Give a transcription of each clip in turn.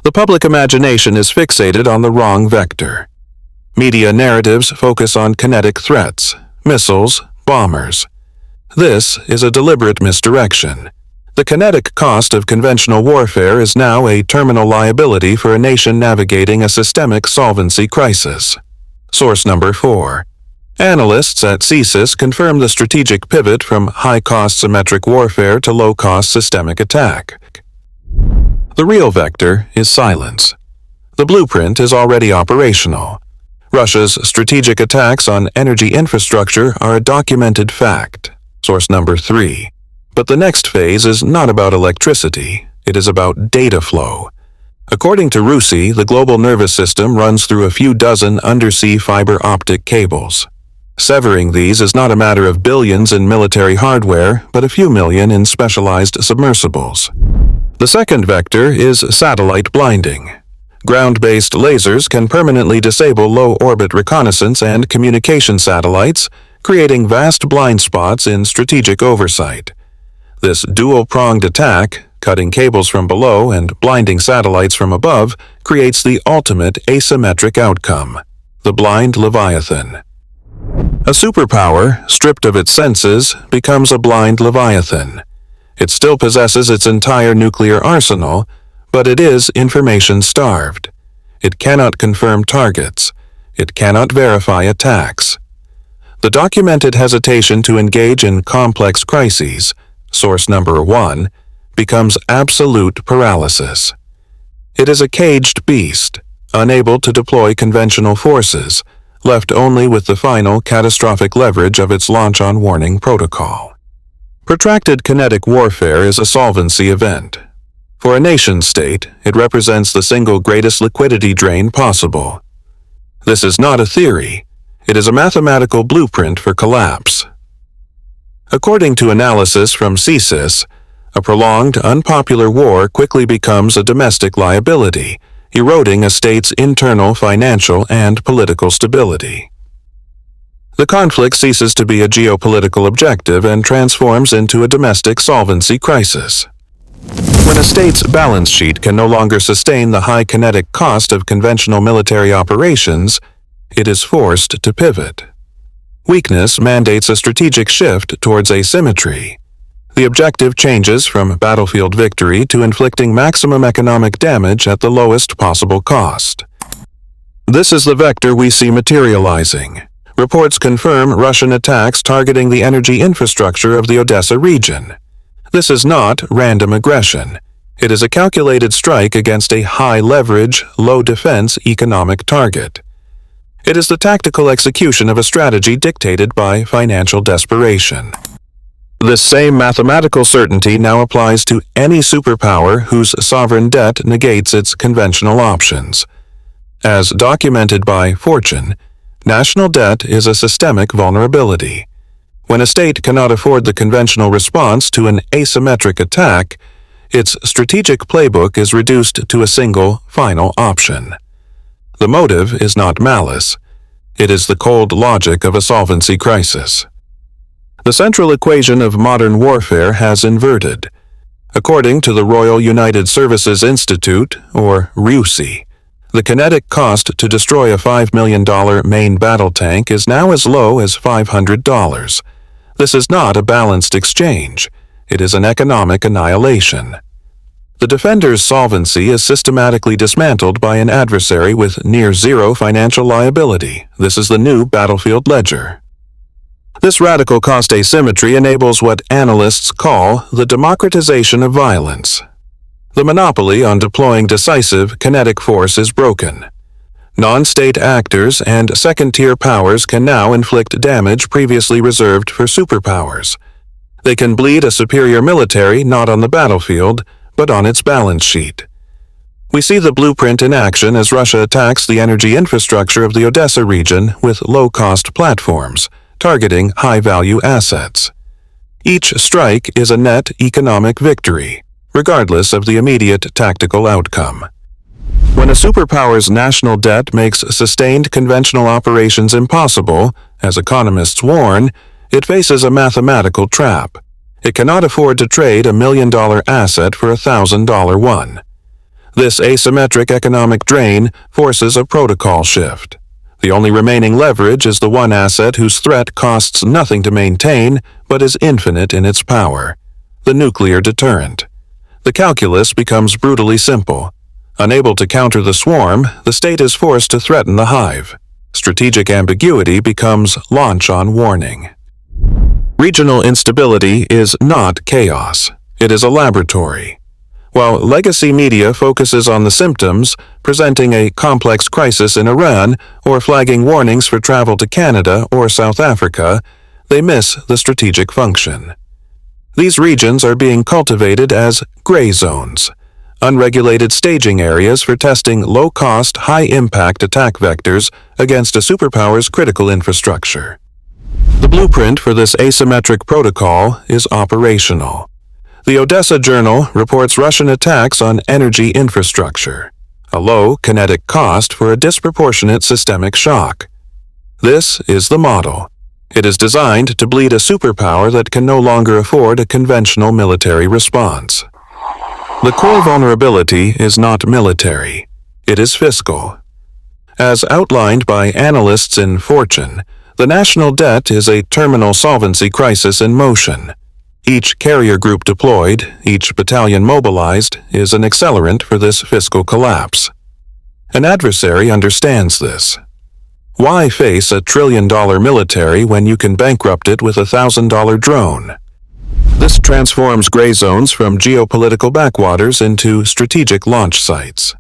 The public imagination is fixated on the wrong vector. Media narratives focus on kinetic threats, missiles, bombers. This is a deliberate misdirection. The kinetic cost of conventional warfare is now a terminal liability for a nation navigating a systemic solvency crisis. Source number 4. Analysts at CSIS confirm the strategic pivot from high-cost symmetric warfare to low-cost systemic attack. The real vector is silence. The blueprint is already operational. Russia's strategic attacks on energy infrastructure are a documented fact. Source number 3. But the next phase is not about electricity, it is about data flow. According to RUSI, the global nervous system runs through a few dozen undersea fiber optic cables. Severing these is not a matter of billions in military hardware, but a few million in specialized submersibles. The second vector is satellite blinding. Ground-based lasers can permanently disable low-orbit reconnaissance and communication satellites, creating vast blind spots in strategic oversight. This dual-pronged attack, cutting cables from below and blinding satellites from above, creates the ultimate asymmetric outcome, the blind Leviathan. A superpower, stripped of its senses, becomes a blind Leviathan. It still possesses its entire nuclear arsenal, but it is information-starved. It cannot confirm targets. It cannot verify attacks. The documented hesitation to engage in complex crises, source number 1, becomes absolute paralysis. It is a caged beast, unable to deploy conventional forces, left only with the final catastrophic leverage of its launch-on-warning protocol. Protracted kinetic warfare is a solvency event. For a nation-state, it represents the single greatest liquidity drain possible. This is not a theory. It is a mathematical blueprint for collapse. According to analysis from CSIS, a prolonged, unpopular war quickly becomes a domestic liability, eroding a state's internal financial and political stability. The conflict ceases to be a geopolitical objective and transforms into a domestic solvency crisis. When a state's balance sheet can no longer sustain the high kinetic cost of conventional military operations, it is forced to pivot. Weakness mandates a strategic shift towards asymmetry. The objective changes from battlefield victory to inflicting maximum economic damage at the lowest possible cost. This is the vector we see materializing. Reports confirm Russian attacks targeting the energy infrastructure of the Odessa region. This is not random aggression. It is a calculated strike against a high-leverage, low-defense economic target. It is the tactical execution of a strategy dictated by financial desperation. This same mathematical certainty now applies to any superpower whose sovereign debt negates its conventional options. As documented by Fortune, national debt is a systemic vulnerability. When a state cannot afford the conventional response to an asymmetric attack, its strategic playbook is reduced to a single, final option. The motive is not malice. It is the cold logic of a solvency crisis. The central equation of modern warfare has inverted. According to the Royal United Services Institute, or RUSI, the kinetic cost to destroy a $5 million main battle tank is now as low as $500. This is not a balanced exchange. It is an economic annihilation. The defender's solvency is systematically dismantled by an adversary with near-zero financial liability. This is the new battlefield ledger. This radical cost asymmetry enables what analysts call the democratization of violence. The monopoly on deploying decisive kinetic force is broken. Non-state actors and second-tier powers can now inflict damage previously reserved for superpowers. They can bleed a superior military not on the battlefield, but on its balance sheet. We see the blueprint in action as Russia attacks the energy infrastructure of the Odessa region with low-cost platforms, targeting high-value assets. Each strike is a net economic victory, regardless of the immediate tactical outcome. When a superpower's national debt makes sustained conventional operations impossible, as economists warn, it faces a mathematical trap. It cannot afford to trade $1 million asset for $1,000 one. This asymmetric economic drain forces a protocol shift. The only remaining leverage is the one asset whose threat costs nothing to maintain but is infinite in its power: the nuclear deterrent. The calculus becomes brutally simple. Unable to counter the swarm, the state is forced to threaten the hive. Strategic ambiguity becomes launch on warning. Regional instability is not chaos. It is a laboratory. While legacy media focuses on the symptoms, presenting a complex crisis in Iran or flagging warnings for travel to Canada or South Africa, they miss the strategic function. These regions are being cultivated as gray zones, unregulated staging areas for testing low-cost, high-impact attack vectors against a superpower's critical infrastructure. The blueprint for this asymmetric protocol is operational. The Odessa Journal reports Russian attacks on energy infrastructure, a low kinetic cost for a disproportionate systemic shock. This is the model. It is designed to bleed a superpower that can no longer afford a conventional military response. The core vulnerability is not military. It is fiscal. As outlined by analysts in Fortune, the national debt is a terminal solvency crisis in motion. Each carrier group deployed, each battalion mobilized, is an accelerant for this fiscal collapse. An adversary understands this. Why face $1 trillion military when you can bankrupt it with a $1,000 drone? This transforms gray zones from geopolitical backwaters into strategic launch sites.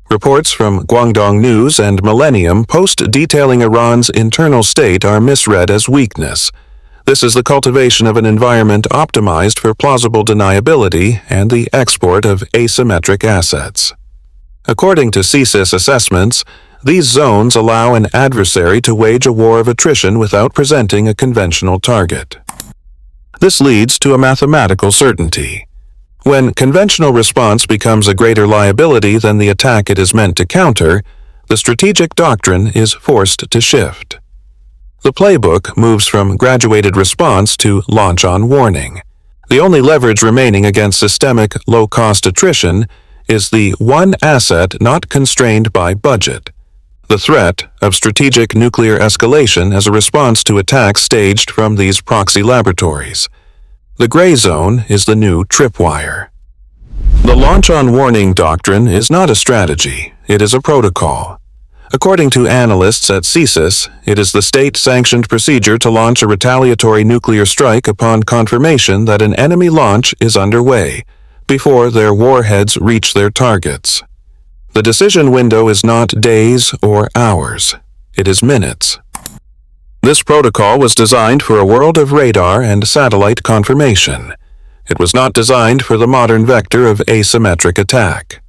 Reports from Guangdong News and Millennium Post detailing Iran's internal state are misread as weakness. This is the cultivation of an environment optimized for plausible deniability and the export of asymmetric assets. According to CSIS assessments, these zones allow an adversary to wage a war of attrition without presenting a conventional target. This leads to a mathematical certainty. When conventional response becomes a greater liability than the attack it is meant to counter, the strategic doctrine is forced to shift. The playbook moves from graduated response to launch on warning. The only leverage remaining against systemic, low-cost attrition is the one asset not constrained by budget: the threat of strategic nuclear escalation as a response to attacks staged from these proxy laboratories. The gray zone is the new tripwire. The launch on warning doctrine is not a strategy, it is a protocol. According to analysts at CSIS, it is the state-sanctioned procedure to launch a retaliatory nuclear strike upon confirmation that an enemy launch is underway, before their warheads reach their targets. The decision window is not days or hours, it is minutes. This protocol was designed for a world of radar and satellite confirmation. It was not designed for the modern vector of asymmetric attack.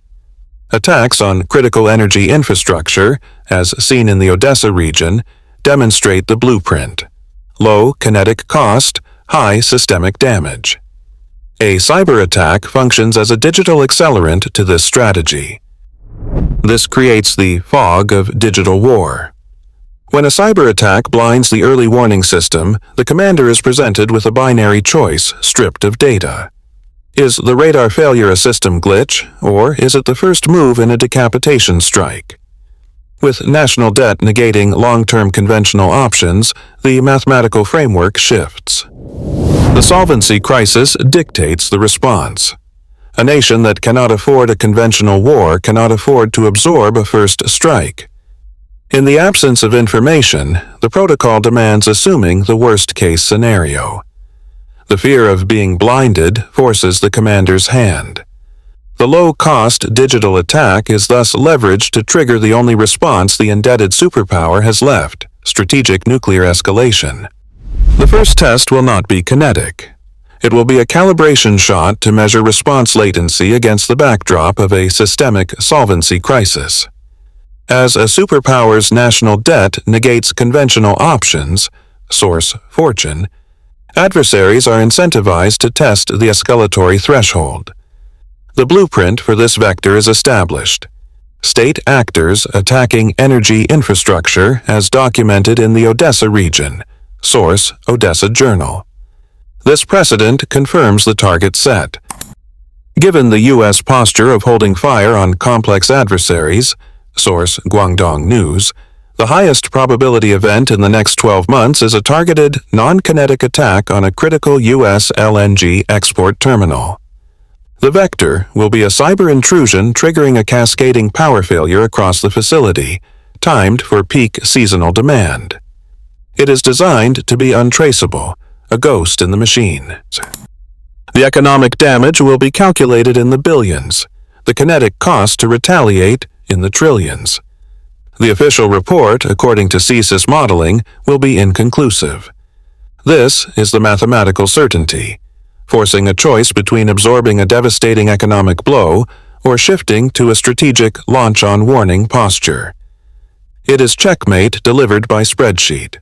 Attacks on critical energy infrastructure, as seen in the Odessa region, demonstrate the blueprint: low kinetic cost, high systemic damage. A cyber attack functions as a digital accelerant to this strategy. This creates the fog of digital war. When a cyber attack blinds the early warning system, the commander is presented with a binary choice stripped of data. Is the radar failure a system glitch, or is it the first move in a decapitation strike? With national debt negating long-term conventional options, the mathematical framework shifts. The solvency crisis dictates the response. A nation that cannot afford a conventional war cannot afford to absorb a first strike. In the absence of information, the protocol demands assuming the worst-case scenario. The fear of being blinded forces the commander's hand. The low-cost digital attack is thus leveraged to trigger the only response the indebted superpower has left: strategic nuclear escalation. The first test will not be kinetic. It will be a calibration shot to measure response latency against the backdrop of a systemic solvency crisis. As a superpower's national debt negates conventional options, source Fortune, adversaries are incentivized to test the escalatory threshold. The blueprint for this vector is established: state actors attacking energy infrastructure as documented in the Odessa region, source Odessa Journal. This precedent confirms the target set. Given the U.S. posture of holding fire on complex adversaries, source Guangdong News, the highest probability event in the next 12 months is a targeted, non-kinetic attack on a critical U.S. LNG export terminal. The vector will be a cyber intrusion triggering a cascading power failure across the facility, timed for peak seasonal demand. It is designed to be untraceable, a ghost in the machine. The economic damage will be calculated in the billions, the kinetic cost to retaliate in the trillions. The official report, according to CSIS modeling, will be inconclusive. This is the mathematical certainty, forcing a choice between absorbing a devastating economic blow or shifting to a strategic launch-on-warning posture. It is checkmate delivered by spreadsheet.